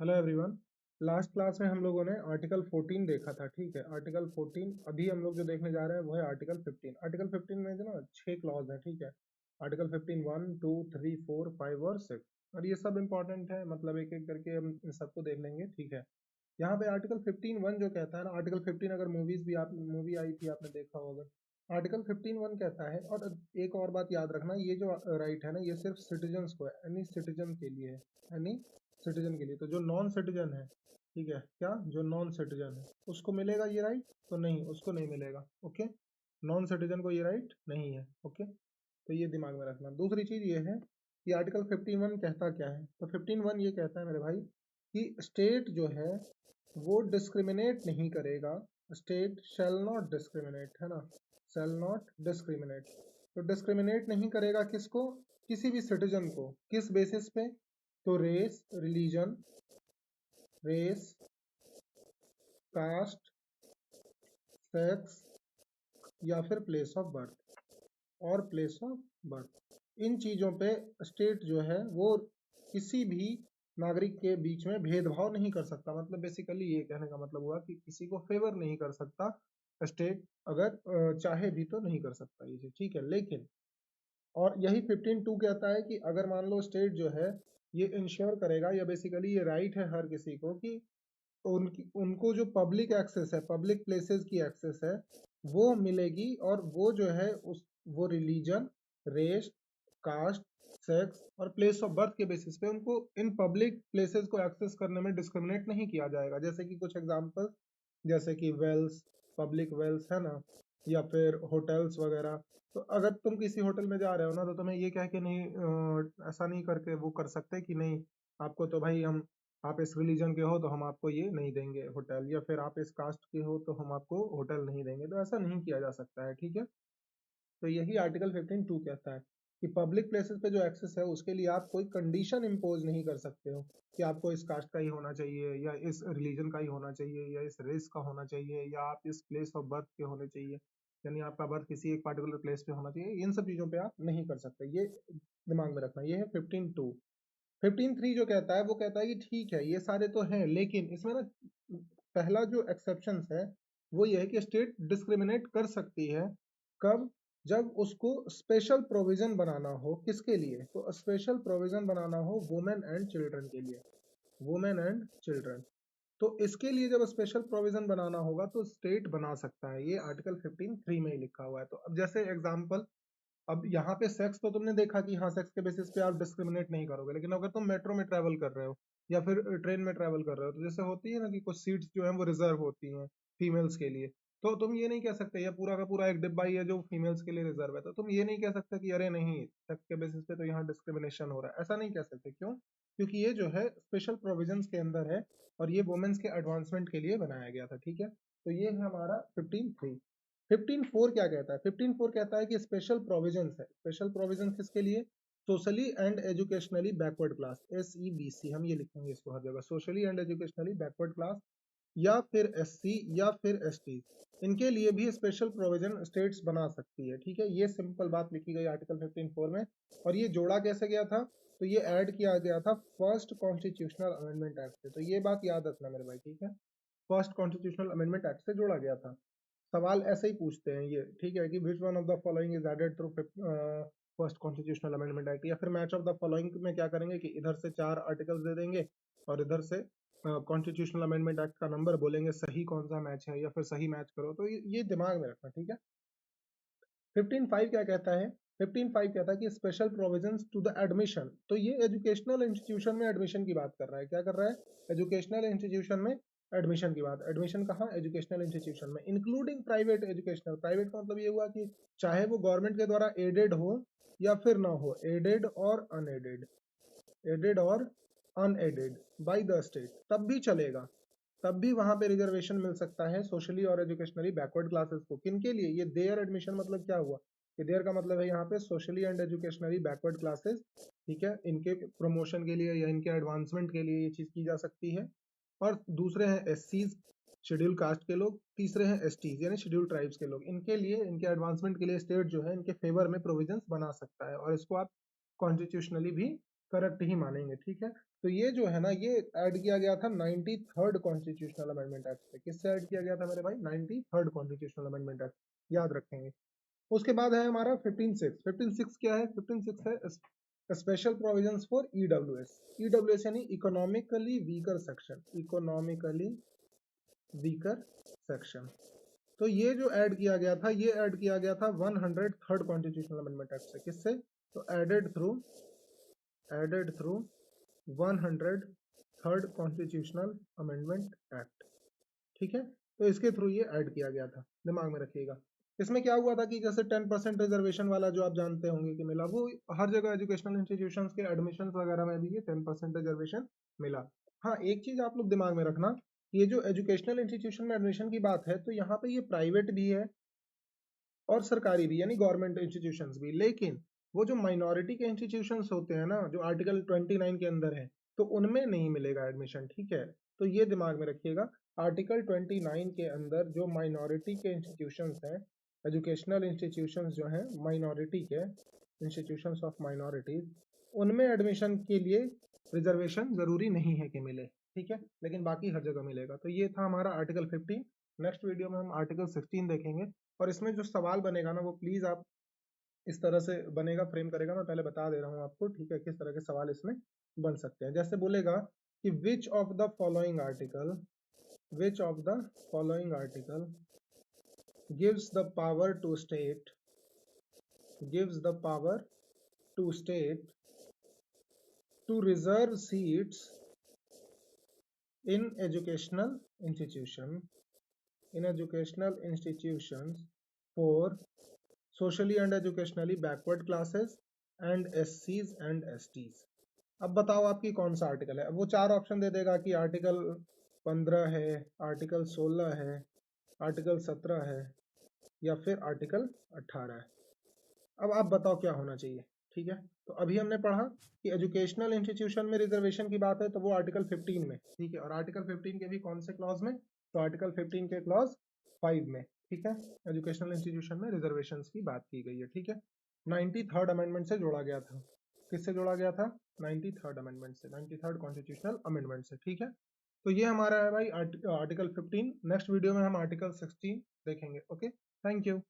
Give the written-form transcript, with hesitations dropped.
Hello everyone. Last class में हम लोगों ने आर्टिकल 14 देखा था। ठीक है, आर्टिकल 14 अभी हम लोग जो देखने जा रहे हैं वो है आर्टिकल 15। आर्टिकल 15 में जो ना 6 क्लॉज है। ठीक है, आर्टिकल 15 1 2 3 4 5 और 6, और ये सब इंपॉर्टेंट है, मतलब एक एक करके हम इन सबको देख लेंगे। ठीक है, यहाँ पे आर्टिकल 15 1 जो कहता है ना, आर्टिकल 15 अगर मूवीज भी आप मूवी आई थी आपने देखा होगा। आर्टिकल 15 1 कहता है, और एक और बात याद रखना, ये जो राइट है ना ये सिर्फ सिटीजन्स को है, एनी सिटीजन के लिए है, एनी सिटीजन के लिए। तो जो नॉन सिटीजन है, ठीक है, क्या जो नॉन सिटीजन है उसको मिलेगा ये राइट? तो नहीं, उसको नहीं मिलेगा। ओके, नॉन सिटीजन को ये राइट नहीं है। ओके, तो ये दिमाग में रखना। दूसरी चीज ये है कि आर्टिकल 15(1) कहता क्या है। तो 15(1) ये कहता है मेरे भाई कि स्टेट जो है वो डिस्क्रिमिनेट नहीं करेगा। स्टेट शैल नॉट डिस्क्रिमिनेट, है ना, शैल नॉट डिस्क्रिमिनेट। तो डिस्क्रिमिनेट नहीं करेगा किसको? किसी भी सिटीजन को। किस बेसिस पे? तो race, religion, race, caste, sex, या फिर प्लेस ऑफ बर्थ, और प्लेस ऑफ बर्थ। इन चीजों पे स्टेट जो है वो किसी भी नागरिक के बीच में भेदभाव नहीं कर सकता। मतलब बेसिकली ये कहने का मतलब हुआ कि किसी को फेवर नहीं कर सकता स्टेट, अगर चाहे भी तो नहीं कर सकता ये चीज। ठीक है, लेकिन और यही 15(2) कहता है कि अगर मान लो स्टेट जो है ये इंश्योर करेगा, या बेसिकली ये राइट है हर किसी को कि उनको जो पब्लिक एक्सेस है, पब्लिक प्लेसेस की एक्सेस है वो मिलेगी, और वो जो है उस वो रिलीजन, रेस, कास्ट, सेक्स और प्लेस ऑफ बर्थ के बेसिस पे उनको इन पब्लिक प्लेसेस को एक्सेस करने में डिस्क्रिमिनेट नहीं किया जाएगा। जैसे कि कुछ एग्जांपल, जैसे कि वेल्स, पब्लिक वेल्स, है ना, या फिर होटल्स वगैरह। तो अगर तुम किसी होटल में जा रहे हो ना, तो तुम्हें ये कह के नहीं ऐसा नहीं करके वो कर सकते कि नहीं आपको तो भाई हम, आप इस रिलीजन के हो तो हम आपको ये नहीं देंगे होटल, या फिर आप इस कास्ट के हो तो हम आपको होटल नहीं देंगे। तो ऐसा नहीं किया जा सकता है। ठीक है, तो यही आर्टिकल 15(2) कहता है कि पब्लिक प्लेसेस पे जो एक्सेस है उसके लिए आप कोई कंडीशन इम्पोज नहीं कर सकते हो कि आपको इस कास्ट का ही होना चाहिए, या इस रिलीजन का ही होना चाहिए, या इस रेस का होना चाहिए, या आप इस प्लेस ऑफ बर्थ के होने चाहिए, यानी आपका बर्थ किसी एक पार्टिकुलर प्लेस पे होना चाहिए। इन सब चीजों पे आप नहीं कर सकते, ये दिमाग में रखना। ये है 15(2). 15(3) जो कहता है वो कहता है कि ठीक है ये सारे तो हैं, लेकिन इसमें ना पहला जो एक्सेप्शन है वो ये है कि स्टेट डिस्क्रिमिनेट कर सकती है। कब? जब उसको स्पेशल प्रोविजन बनाना हो। किसके लिए? तो स्पेशल प्रोविजन बनाना हो वुमेन एंड चिल्ड्रन के लिए, वुमेन एंड चिल्ड्रन। तो इसके लिए जब स्पेशल प्रोविजन बनाना होगा तो स्टेट बना सकता है। ये आर्टिकल 15(3) में ही लिखा हुआ है। तो अब जैसे एग्जांपल, अब यहाँ पे सेक्स तो तुमने देखा कि हाँ सेक्स के बेसिस पे आप डिस्क्रिमिनेट नहीं करोगे, लेकिन अगर तुम मेट्रो में ट्रैवल कर रहे हो या फिर ट्रेन में ट्रैवल कर रहे हो, तो जैसे होती है ना कि कुछ सीट्स जो है वो रिजर्व होती हैं फीमेल्स के लिए। तो तुम ये नहीं कह सकते ये पूरा का पूरा एक डिब्बा ही है जो फीमेल्स के लिए रिजर्व है, तो तुम ये नहीं कह सकते कि अरे नहीं सेक्स के बेसिस पे तो यहाँ डिस्क्रिमिनेशन हो रहा है। ऐसा नहीं कह सकते। क्यों? क्योंकि ये जो है स्पेशल प्रोविजंस के अंदर है, और ये वुमेन्स के एडवांसमेंट के लिए बनाया गया था। ठीक है, तो ये है हमारा 15(3). 15(4) क्या कहता है? 15(4) कहता है कि स्पेशल प्रोविजंस है। स्पेशल प्रोविजंस किसके लिए? Socially and educationally backward class, SEBC, हम ये लिखेंगे इसको हर जगह, socially and educationally backward class, या फिर SC, या फिर ST। इनके लिए भी स्पेशल प्रोविजन स्टेट्स बना सकती है। ठीक है, ये सिंपल बात लिखी गई आर्टिकल 15(4) में। और ये जोड़ा कैसे गया था? तो ये ऐड किया गया था फर्स्ट कॉन्स्टिट्यूशनल अमेंडमेंट एक्ट से। तो ये बात याद रखना मेरे भाई। ठीक है, फर्स्ट कॉन्स्टिट्यूशनल अमेंडमेंट एक्ट से जोड़ा गया था। सवाल ऐसे ही पूछते हैं ये। ठीक है, कि which one of the following is added through first constitutional amendment act, या फिर मैच ऑफ द फॉलोइंग में क्या करेंगे कि इधर से 4 आर्टिकल्स दे देंगे और इधर से कॉन्स्टिट्यूशनल अमेंडमेंट एक्ट का नंबर बोलेंगे, सही कौन सा मैच है, या फिर सही मैच करो। तो ये दिमाग में रखना। ठीक है, 15(5) क्या कहता है? 15(5) कहता है कि special provisions to the admission. तो ये एजुकेशनल इंस्टीट्यूशन में एडमिशन की बात कर रहा है। क्या कर रहा है? एजुकेशनल इंस्टीट्यूशन में एडमिशन की बात। एडमिशन कहाँ? एजुकेशनल इंस्टीट्यूशन में, इंक्लूडिंग प्राइवेट एजुकेशनल। प्राइवेट का मतलब ये हुआ कि चाहे वो गवर्नमेंट के द्वारा एडेड हो या फिर ना हो, एडेड और अनएडेड, एडेड और अनएडेड बाय द स्टेट, तब भी चलेगा। तब भी वहां पे रिजर्वेशन मिल सकता है सोशली और एजुकेशनली बैकवर्ड क्लासेस को। किनके लिए? ये देयर एडमिशन मतलब क्या हुआ कि देयर का मतलब है यहाँ पे socially and educationally backward classes. ठीक है, इनके प्रमोशन के लिए या इनके एडवांसमेंट के लिए ये चीज की जा सकती है। और दूसरे हैं SCs, शेड्यूल कास्ट के लोग। तीसरे हैं STs यानी शेड्यूल ट्राइब्स के लोग। इनके लिए, इनके एडवांसमेंट के लिए स्टेट जो है इनके फेवर में प्रोविजंस बना सकता है, और इसको आप कॉन्स्टिट्यूशनली भी करेक्ट ही मानेंगे। ठीक है, तो ये जो है ना, ये ऐड किया गया था 93rd कॉन्स्टिट्यूशनल अमेंडमेंट एक्ट से। किससे ऐड किया गया था मेरे भाई? 93rd कॉन्स्टिट्यूशनल अमेंडमेंट एक्ट, याद रखेंगे। उसके बाद है हमारा 15(6). 15(6) क्या है? 15(6) है special provisions for EWS. EWS यानी economically weaker section, economically weaker section. तो ये जो ऐड किया गया था, ये ऐड किया गया था 103rd कॉन्स्टिट्यूशनल अमेंडमेंट एक्ट से। किससे? तो added through 103rd constitutional amendment act, ठीक है। तो इसके थ्रू ये ऐड किया गया था, दिमाग में रखिएगा। इसमें क्या हुआ था कि जैसे 10% रिजर्वेशन वाला जो आप जानते होंगे कि मिला, वो हर जगह एजुकेशनल इंस्टीट्यूशंस के एडमिशंस वगैरह में भी ये 10% रिजर्वेशन मिला। हाँ, एक चीज आप लोग दिमाग में रखना, ये जो एजुकेशनल इंस्टीट्यूशन में एडमिशन की बात है, तो यहाँ पे ये प्राइवेट भी है और सरकारी भी, यानी गवर्नमेंट इंस्टीट्यूशंस भी। लेकिन वो जो माइनॉरिटी के इंस्टीट्यूशंस होते हैं ना, जो आर्टिकल 29 के अंदर है, तो उनमें नहीं मिलेगा एडमिशन, ठीक है। तो ये दिमाग में रखिएगा, आर्टिकल 29 के अंदर जो माइनॉरिटी के इंस्टीट्यूशंस हैं, एजुकेशनल इंस्टीट्यूशंस जो हैं माइनॉरिटी के, इंस्टीट्यूशंस ऑफ माइनॉरिटीज, उनमें एडमिशन के लिए रिजर्वेशन जरूरी नहीं है कि मिले, ठीक है। लेकिन बाकी हर जगह मिलेगा। तो ये था हमारा आर्टिकल 15। नेक्स्ट वीडियो में हम आर्टिकल 16 देखेंगे। और इसमें जो सवाल बनेगा ना, वो प्लीज आप इस तरह से बनेगा, फ्रेम करेगा। मैं पहले बता दे रहा हूँ आपको, ठीक है, किस तरह के सवाल इसमें बन सकते हैं। जैसे बोलेगा कि which of the following article, which of the following article gives the power to state, gives the power to state to reserve seats in educational institution, in educational institutions for socially and educationally backward classes and SCs and STs। अब बताओ आपकी कौन सा article है। अब वो चार option दे देगा कि आर्टिकल 15 है, आर्टिकल 16 है, आर्टिकल 17 है, या फिर आर्टिकल 18 है। अब आप बताओ क्या होना चाहिए, ठीक है। तो अभी हमने पढ़ा कि एजुकेशनल इंस्टीट्यूशन में रिजर्वेशन की बात है, तो वो आर्टिकल 15 में, ठीक है। और आर्टिकल 15 के भी कौन से क्लॉज में? तो आर्टिकल 15 के क्लॉज 5 में, ठीक है। एजुकेशनल इंस्टीट्यूशन में रिजर्वेशन की बात की गई है, ठीक है। 93rd अमेंडमेंट से जोड़ा गया था। किससे जोड़ा गया था? 93rd अमेंडमेंट से, 93rd कॉन्स्टिट्यूशनल अमेंडमेंट से, ठीक है। तो ये हमारा है भाई आर्टिकल 15। नेक्स्ट वीडियो में हम आर्टिकल 16 देखेंगे। Okay, thank you.